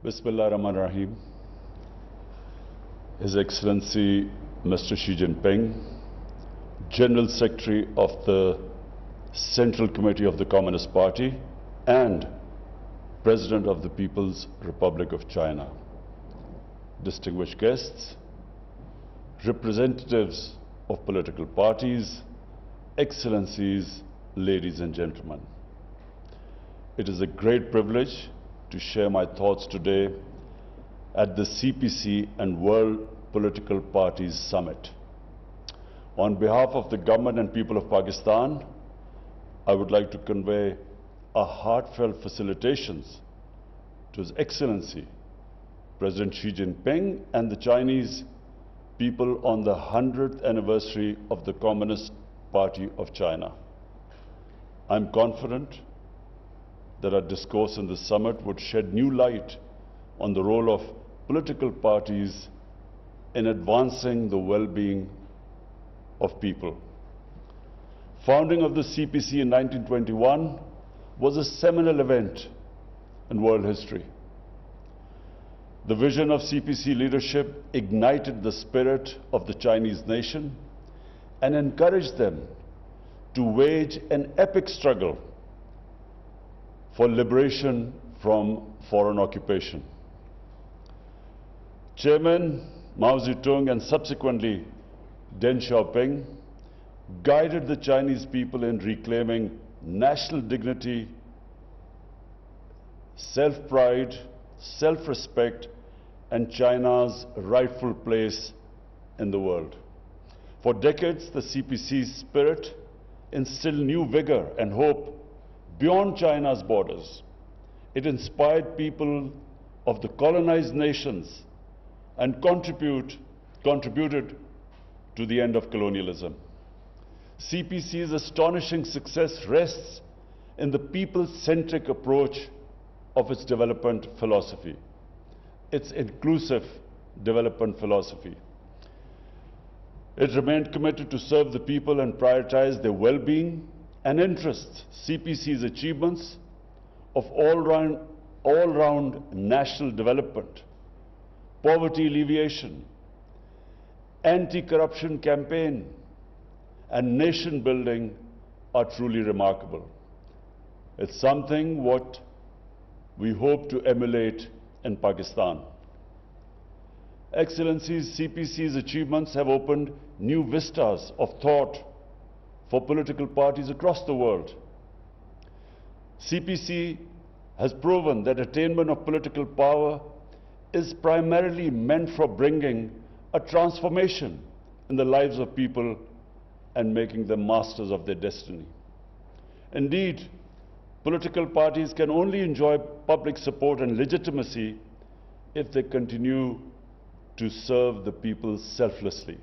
Bismillahirrahmanirrahim. His Excellency Mr. Xi Jinping, General Secretary of the Central Committee of the Communist Party and President of the People's Republic of China, distinguished guests, representatives of political parties, excellencies, ladies and gentlemen. It is a great privilege to share my thoughts today at the CPC and World Political Parties Summit. On behalf of the government and people of Pakistan, I would like to convey our heartfelt felicitations to His Excellency President Xi Jinping and the Chinese people on the 100th anniversary of the Communist Party of China. I'm confident that our discourse in the summit would shed new light on the role of political parties in advancing the well-being of people. Founding of the CPC in 1921 was a seminal event in world history. The vision of CPC leadership ignited the spirit of the Chinese nation and encouraged them to wage an epic struggle for liberation from foreign occupation. Chairman Mao Zedong and subsequently Deng Xiaoping guided the Chinese people in reclaiming national dignity, self-pride, self-respect, and China's rightful place in the world. For decades, the CPC's spirit instilled new vigor and hope beyond China's borders. It inspired people of the colonized nations and contributed to the end of colonialism. CPC's astonishing success rests in the people-centric approach of its development philosophy, its inclusive development philosophy. It remained committed to serve the people and prioritize their well-being and interests. CPC's achievements of all-round national development, poverty alleviation, anti-corruption campaign, and nation building are truly remarkable. It's something what we hope to emulate in Pakistan. Excellencies, CPC's achievements have opened new vistas of thought for political parties across the world. CPC has proven that attainment of political power is primarily meant for bringing a transformation in the lives of people and making them masters of their destiny. Indeed, political parties can only enjoy public support and legitimacy if they continue to serve the people selflessly.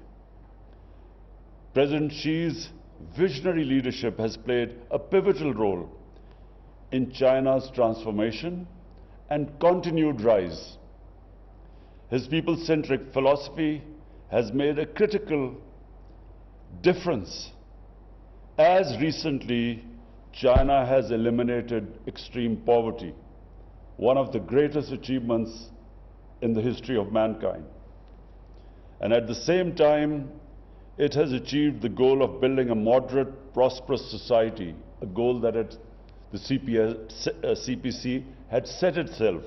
President Xi's visionary leadership has played a pivotal role in China's transformation and continued rise. His people-centric philosophy has made a critical difference. As recently, China has eliminated extreme poverty, one of the greatest achievements in the history of mankind. And at the same time, it has achieved the goal of building a moderate, prosperous society, a goal that the CPC had set itself.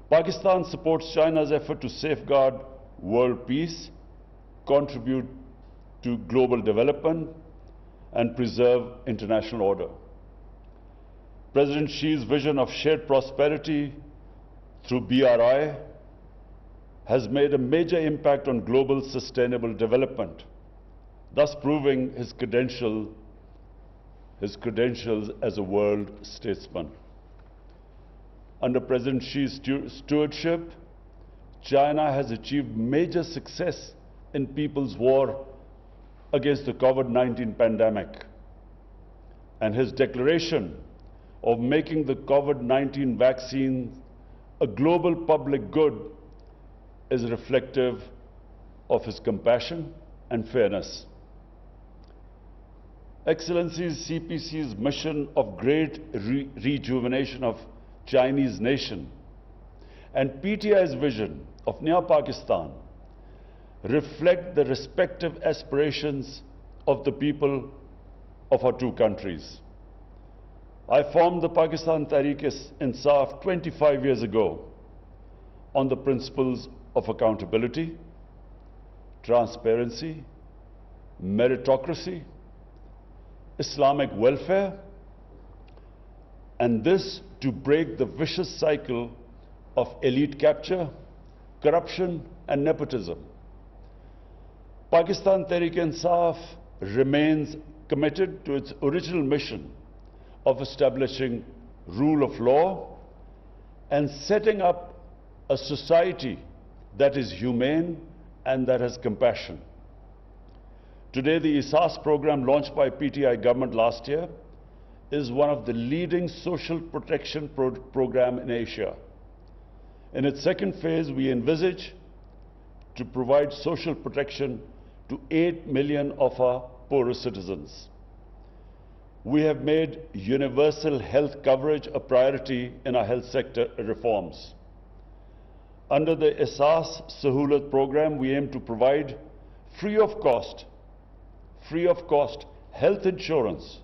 Pakistan supports China's effort to safeguard world peace, contribute to global development, and preserve international order. President Xi's vision of shared prosperity through BRI has made a major impact on global sustainable development, thus proving his credentials as a world statesman. Under President Xi's stewardship, China has achieved major success in people's war against the COVID-19 pandemic. And his declaration of making the COVID-19 vaccine a global public good is reflective of his compassion and fairness. Excellencies, CPC's mission of great rejuvenation of Chinese nation and PTI's vision of Naya Pakistan reflect the respective aspirations of the people of our two countries. I formed the Pakistan Tehreek-e-Insaf 25 years ago on the principles of accountability, transparency, meritocracy, Islamic welfare, and this to break the vicious cycle of elite capture, corruption, and nepotism. Pakistan Tehreek-e-Insaf remains committed to its original mission of establishing rule of law and setting up a society that is humane and that has compassion. Today, the ISAS program launched by PTI government last year is one of the leading social protection program in Asia. In its second phase, we envisage to provide social protection to 8 million of our poorest citizens. We have made universal health coverage a priority in our health sector reforms. Under the ISAS Sahulat program, we aim to provide free of cost health insurance,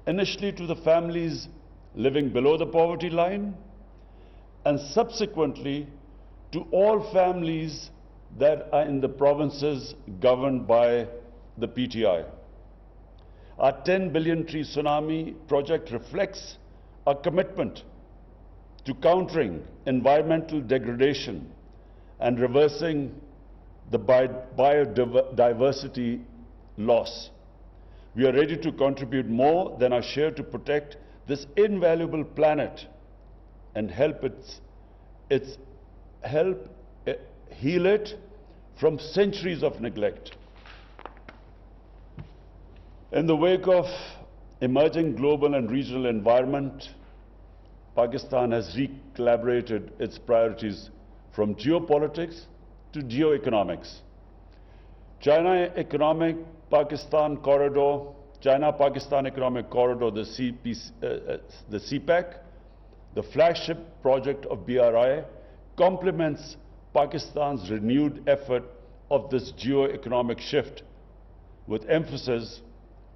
initially to the families living below the poverty line, and subsequently to all families that are in the provinces governed by the PTI. Our 10 billion tree tsunami project reflects our commitment to countering environmental degradation and reversing the biodiversity loss. We are ready to contribute more than our share to protect this invaluable planet and help heal it from centuries of neglect. In the wake of emerging global and regional environment, Pakistan has recalibrated its priorities from geopolitics to geoeconomics. China-Pakistan Economic Corridor, the CPEC, the flagship project of BRI, complements Pakistan's renewed effort of this geo-economic shift with emphasis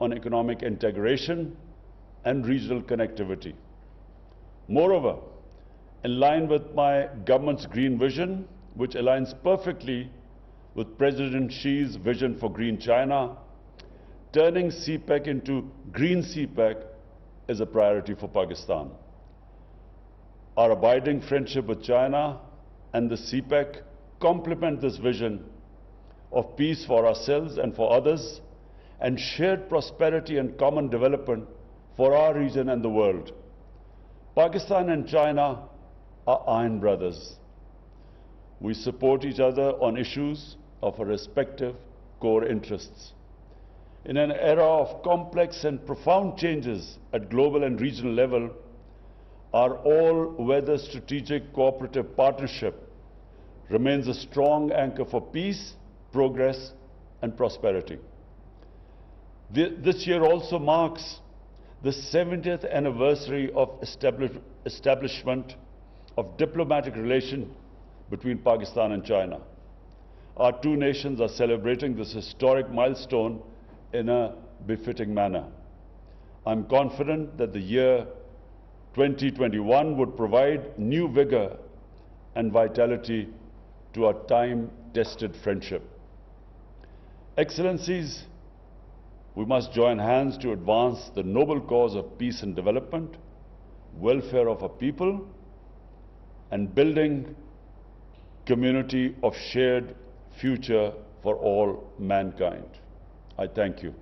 on economic integration and regional connectivity. Moreover, in line with my government's green vision, which aligns perfectly with President Xi's vision for Green China, turning CPEC into Green CPEC is a priority for Pakistan. Our abiding friendship with China and the CPEC complement this vision of peace for ourselves and for others, and shared prosperity and common development for our region and the world. Pakistan and China are iron brothers. We support each other on issues of our respective core interests. In an era of complex and profound changes at global and regional level, our all-weather strategic cooperative partnership remains a strong anchor for peace, progress, and prosperity. This year also marks the 70th anniversary of establishment of diplomatic relations between Pakistan and China. Our two nations are celebrating this historic milestone in a befitting manner. I'm confident that the year 2021 would provide new vigor and vitality to our time-tested friendship. Excellencies, we must join hands to advance the noble cause of peace and development, welfare of our people, and building community of shared future for all mankind. I thank you.